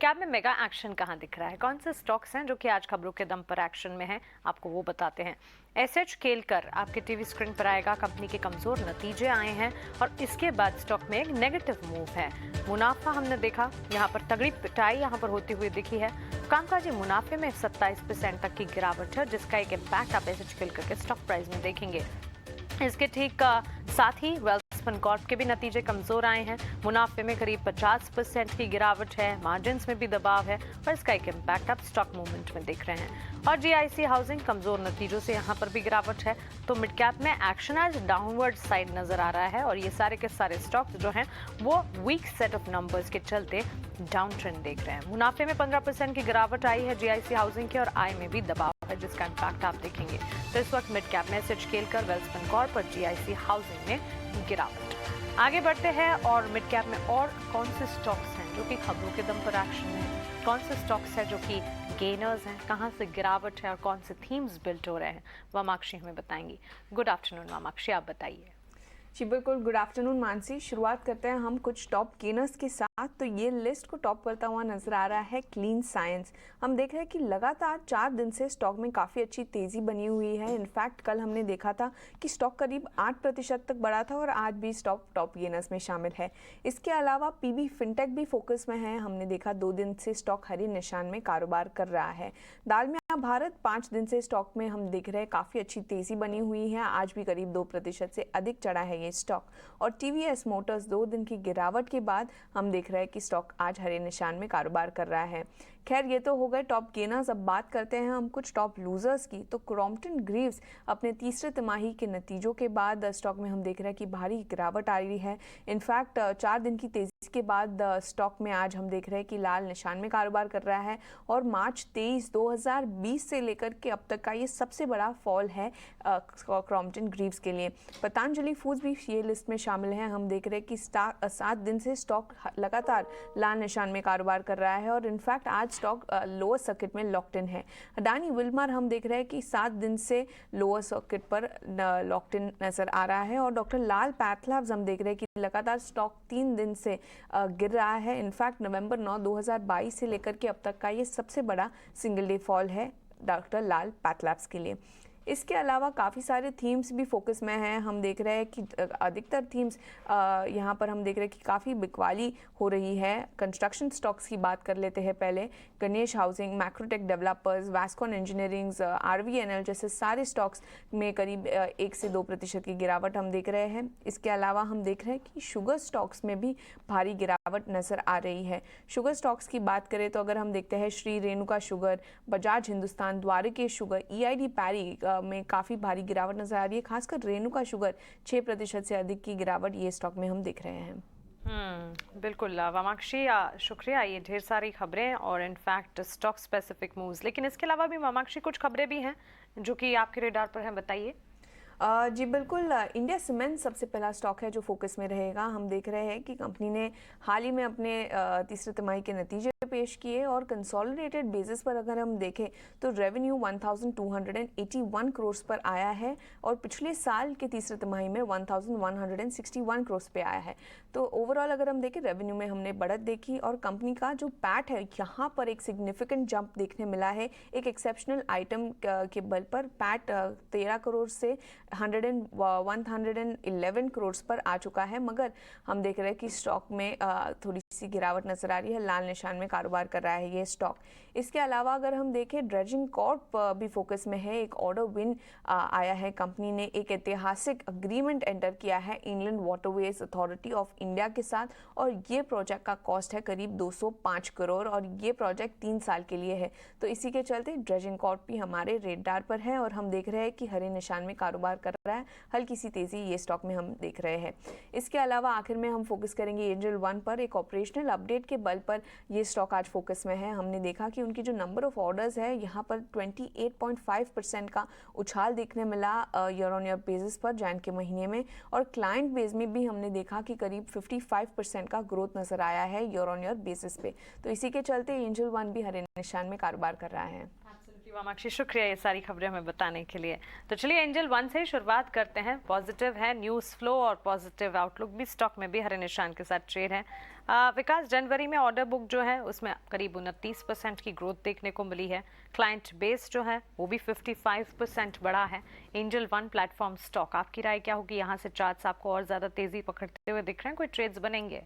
Cap में mega action कहां दिख रहा है, कौन से स्टॉक्स हैं जो कि आज खबरों के दम पर एक्शन में हैं, आपको वो बताते हैं। एसएच केलकर आपके टीवी स्क्रीन पर आएगा। कंपनी के कमजोर नतीजे आए हैं और इसके बाद स्टॉक में एक नेगेटिव मूव है। मुनाफा हमने देखा, यहाँ पर तगड़ी पिटाई यहाँ पर होती हुई दिखी है। कामकाजी मुनाफे में 27% तक की गिरावट है, जिसका एक इम्पैक्ट आप एसएच केलकर के स्टॉक प्राइस में देखेंगे। इसके ठीक साथ ही वेल्सपन कॉर्प के भी नतीजे कमजोर आए हैं। मुनाफे में करीब 50% की गिरावट है, मार्जिन्स में भी दबाव है और इसका एक इम्पैक्ट आप स्टॉक मूवमेंट में देख रहे हैं। और जीआईसी हाउसिंग कमजोर नतीजों से यहाँ पर भी गिरावट है। तो मिड कैप में एक्शन आज डाउनवर्ड साइड नजर आ रहा है और ये सारे के सारे स्टॉक्स जो हैं वो वीक सेट ऑफ नंबर्स के चलते डाउन ट्रेंड देख रहे हैं। मुनाफे में 15% की गिरावट आई है जीआईसी हाउसिंग के और आय में भी दबाव है, जिसका इम्पैक्ट आप देखेंगे। तो इस वक्त मिड कैप में एसएच केलकर, वेल्सपन कॉर्प और जीआईसी हाउसिंग में गिरावट। आगे बढ़ते हैं और मिड कैप में और कौन से स्टॉक्स हैं जो कि खबरों के दम पर एक्शन में, कौन से स्टॉक्स हैं जो कि गेनर्स हैं, कहां से गिरावट है और कौन से थीम्स बिल्ड हो रहे हैं, वामाक्षी हमें बताएंगी। गुड आफ्टरनून वामाक्षी, आप बताइए। जी बिल्कुल, गुड आफ्टरनून मानसी। शुरुआत करते हैं हम कुछ टॉप गेनर्स के साथ। तो ये लिस्ट को टॉप करता हुआ नजर आ रहा है क्लीन साइंस। हम देख रहे हैं कि लगातार 4 दिन से स्टॉक में काफ़ी अच्छी तेज़ी बनी हुई है। इनफैक्ट कल हमने देखा था कि स्टॉक करीब 8% तक बढ़ा था और आज भी स्टॉक टॉप गेनर्स में शामिल है। इसके अलावा पीबी फिनटेक भी फोकस में है। हमने देखा 2 दिन से स्टॉक हरे निशान में कारोबार कर रहा है। दालमिया भारत 5 दिन से स्टॉक में हम देख रहे हैं काफ़ी अच्छी तेज़ी बनी हुई है। आज भी करीब 2% से अधिक चढ़ा है ये स्टॉक। और टीवीएस मोटर्स 2 दिन की गिरावट के बाद हम देख रहे हैं कि स्टॉक आज हरे निशान में कारोबार कर रहा है। खैर, ये तो हो गए टॉप गेनर्स। अब बात करते हैं हम कुछ टॉप लूजर्स की। तो क्रॉम्पटन ग्रीव्स अपने तीसरे तिमाही के नतीजों के बाद स्टॉक में हम देख रहे हैं कि भारी गिरावट आ रही है। इनफैक्ट 4 दिन की तेजी के बाद स्टॉक में आज हम देख रहे हैं कि लाल निशान में कारोबार कर रहा है और मार्च 23, 2020 से लेकर के अब तक का ये सबसे बड़ा फॉल है क्रॉम्पटन ग्रीव्स के लिए। पतंजलि फूड्स भी ये लिस्ट में शामिल है। हम देख रहे हैं कि 7 दिन से स्टॉक लगातार लाल निशान में कारोबार कर रहा है और इनफैक्ट आज स्टॉक लोअर सर्किट में लॉक्ड इन है। अडानी विल्मर हम देख रहे हैं कि 7 दिन से लोअर सर्किट पर लॉक्ड इन नजर आ रहा है और डॉक्टर लाल पैथलैब्स हम देख रहे हैं कि लगातार स्टॉक 3 दिन से गिर रहा है। इनफैक्ट नवंबर 9, 2022 से लेकर के अब तक का ये सबसे बड़ा सिंगल डे फॉल है डॉक्टर लाल पैथलैब्स के लिए। इसके अलावा काफ़ी सारे थीम्स भी फोकस में हैं। हम देख रहे हैं कि अधिकतर थीम्स यहाँ पर हम देख रहे हैं कि काफ़ी बिकवाली हो रही है। कंस्ट्रक्शन स्टॉक्स की बात कर लेते हैं पहले। Ganesh Housing, Macrotech Developers, Vascon Engineerings, RVNL जैसे सारे स्टॉक्स में करीब 1 से 2% की गिरावट हम देख रहे हैं। इसके अलावा हम देख रहे हैं कि शुगर स्टॉक्स में भी भारी गिरावट नज़र आ रही है। शुगर स्टॉक्स की बात करें तो अगर हम देखते हैं Shri Renuka Sugar, Bajaj Hindustan, Dwarikesh Sugar, EID Parry में काफ़ी भारी गिरावट नजर आ रही है। खासकर रेणुका शुगर 6% से अधिक की गिरावट ये स्टॉक में हम देख रहे हैं। बिल्कुल वामाक्षी, शुक्रिया। ये ढेर सारी खबरें और इनफैक्ट स्टॉक स्पेसिफिक मूव्स, लेकिन इसके अलावा भी वामाक्षी कुछ खबरें भी हैं जो कि आपके रेडार पर हैं, बताइए। जी बिल्कुल, इंडिया सीमेंट सबसे पहला स्टॉक है जो फोकस में रहेगा। हम देख रहे हैं कि कंपनी ने हाल ही में अपने तीसरे तिमाही के नतीजे पेश किए और कंसोलिडेटेड बेसिस पर अगर हम देखें तो रेवेन्यू 1281 करोड़ पर आया है और पिछले साल के तीसरे तिमाही में 1161 करोड़ पे आया है। तो ओवरऑल अगर हम देखें रेवेन्यू में हमने बढ़त देखी और कंपनी का जो पैट है यहाँ पर एक सिग्निफिकेंट जंप देखने मिला है। एक एक्सेप्शनल आइटम के बल पर पैट 13 करोड़ से 111 करोड़ पर आ चुका है। मगर हम देख रहे हैं कि स्टॉक में थोड़ी सी गिरावट नजर आ रही है। लाल निशान में कारोबार कर रहा है ये स्टॉक। इसके अलावा अगर हम देखें ड्रेजिंग कॉर्प भी फोकस में है। एक ऑर्डर विन आया है। कंपनी ने एक ऐतिहासिक अग्रीमेंट एंटर किया है Indian waterways authority of India के साथ और ये प्रोजेक्ट का कॉस्ट है करीब 205 करोड़ और ये प्रोजेक्ट 3 साल के लिए है। तो इसी के चलते ड्रेजिंग कॉर्प भी हमारे रेडार पर है और हम देख रहे हैं कि हरे निशान में कारोबार कर रहा है। हल्की सी तेजी ये स्टॉक में हम देख रहे हैं। इसके अलावा आखिर में हम फोकस करेंगे एंजल वन पर। एक ऑपरेशनल अपडेट के बल पर ये स्टॉक आज फोकस में है। हमने देखा कि उनकी जो नंबर ऑफ ऑर्डर्स है यहाँ पर 28.5% का उछाल देखने मिला ईयर ऑन ईयर बेसिस पर जैन के महीने में और क्लाइंट बेस में भी हमने देखा कि करीब 55% का ग्रोथ नजर आया है ईयर ऑन ईयर बेसिस पे। तो इसी के चलते एंजल वन भी हरे निशान में कारोबार कर रहा है। जी वामाक्षी, शुक्रिया ये सारी खबरें हमें बताने के लिए। तो चलिए एंजल वन से ही शुरुआत करते हैं। पॉजिटिव है न्यूज़ फ्लो और पॉजिटिव आउटलुक भी, स्टॉक में भी हरे निशान के साथ ट्रेड है। विकास, जनवरी में ऑर्डर बुक जो है उसमें करीब 29% की ग्रोथ देखने को मिली है। क्लाइंट बेस जो है वो भी 55% बढ़ा है। एंजल वन प्लेटफॉर्म स्टॉक, आपकी राय क्या होगी? यहाँ से चार्ट्स आपको और ज़्यादा तेज़ी पकड़ते हुए दिख रहे हैं, कोई ट्रेड्स बनेंगे?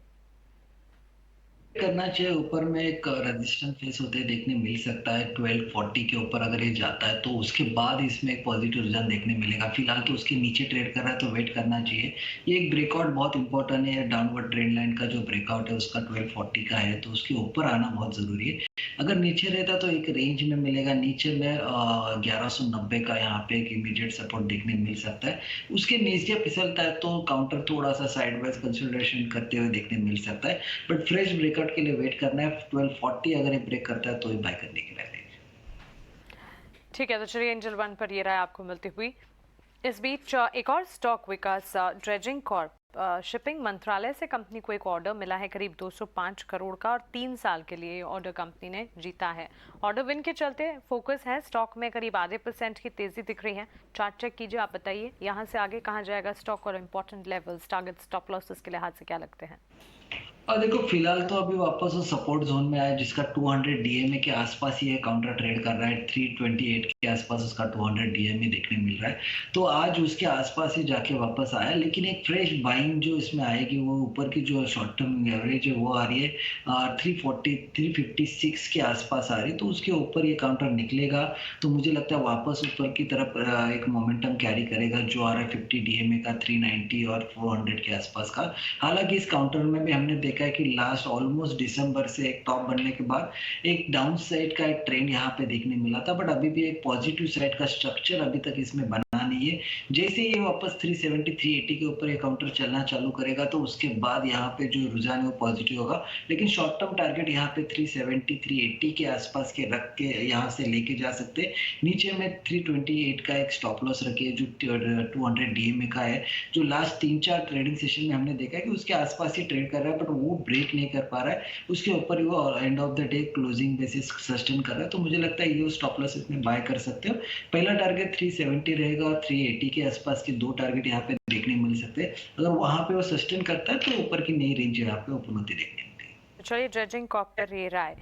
करना चाहिए। ऊपर में एक रेजिस्टेंस फेस होते देखने मिल सकता है 1240 के ऊपर। अगर ये जाता है तो उसके बाद इसमें एक पॉजिटिव रिजल्ट देखने मिलेगा। फिलहाल तो उसके नीचे ट्रेड कर रहा है तो वेट करना चाहिए। ये एक ब्रेकआउट बहुत इंपॉर्टेंट है। डाउनवर्ड ट्रेंड लाइन का जो ब्रेकआउट है उसका 1240 का है, तो उसके ऊपर आना बहुत जरूरी है। अगर नीचे रहता तो एक रेंज में मिलेगा। नीचे में 1190 का यहाँ पे एक इमीडिएट सपोर्ट देखने मिल सकता है। उसके नीचे फिसलता है तो काउंटर थोड़ा सा साइडवाइज कंसोलिडेशन करते हुए देखने मिल सकता है, बट फ्रेश ब्रेकआउट के लिए वेट करना है। 1240 अगर ये ब्रेक करता है तो ये बाय करने के लिए। ठीक है, तो चलिए एंजल वन पर ये राय आपको मिलती हुई। इस बीच एक और स्टॉक विकास, ड्रेजिंग कॉर्प, शिपिंग मंत्रालय से कंपनी को एक ऑर्डर मिला है करीब 205 करोड़ का, और 3 साल के लिए ऑर्डर कंपनी ने जीता है। ऑर्डर विन के चलते फोकस है स्टॉक में, करीब आधे % की तेजी दिख रही है। चार्ट चेक कीजिए, आप बताइए यहाँ से आगे कहाँ जाएगा स्टॉक, और important levels, target, stop losses के लिहाज से क्या लगते हैं? और देखो फिलहाल तो अभी वापस वो सपोर्ट जोन में आया जिसका 200 डीएमए के आसपास ही है। काउंटर ट्रेड कर रहा है 328 के आसपास, उसका 200 डीएमए देखने मिल रहा है। तो आज उसके आसपास ही जाके वापस आया, लेकिन एक फ्रेश बाइंग जो इसमें आएगी वो ऊपर की जो शॉर्ट टर्म एवरेज है वो आ रही है 340 356 के आसपास आ रही है। तो उसके ऊपर ये काउंटर निकलेगा तो मुझे लगता है वापस ऊपर की तरफ एक मोमेंटम कैरी करेगा जो आ रहा है 50 डीएमए का 390 और 400 के आसपास का। हालांकि इस काउंटर में भी हमने देखा है कि लास्ट ऑलमोस्ट दिसंबर से एक टॉप बनने के बाद एक डाउन साइड का एक ट्रेंड यहाँ पे देखने मिला था, बट अभी भी एक पॉजिटिव साइड का स्ट्रक्चर अभी तक इसमें बना नहीं है। जैसे ये वापस 370 380 के ऊपर ये काउंटर चलना चालू करेगा तो उसके बाद यहाँ पे जो रुझान है वो पॉजिटिव होगा। लेकिन शॉर्ट टर्म टारगेट यहाँ पे 370 380 के आसपास के रख के यहाँ से लेके जा सकते हैं। नीचे में 328 का एक स्टॉप लॉस रखिए जो 200 डीएमए का है, जो लास्ट 3-4 ट्रेडिंग सेशन में हमने देखा है कि उसके आसपास ही ट्रेड कर रहा है, बट वो ब्रेक नहीं कर पा रहा है। उसके ऊपर ही वो end of the day closing basis sustain कर रहा है। तो मुझे लगता है ये स्टॉप लॉस इसमें बाय कर सकते हो। पहला टारगेट 370 रहेगा और 380 के आसपास के 2 टारगेट यहाँ पे देखने मिल सकते हैं। अगर वहां पे वो सस्टेन करता है तो ऊपर की नई रेंज यहाँ पे ओपन होती देखने मिलेगी। चलिए ड्रेजिंग कॉप पर ये राय।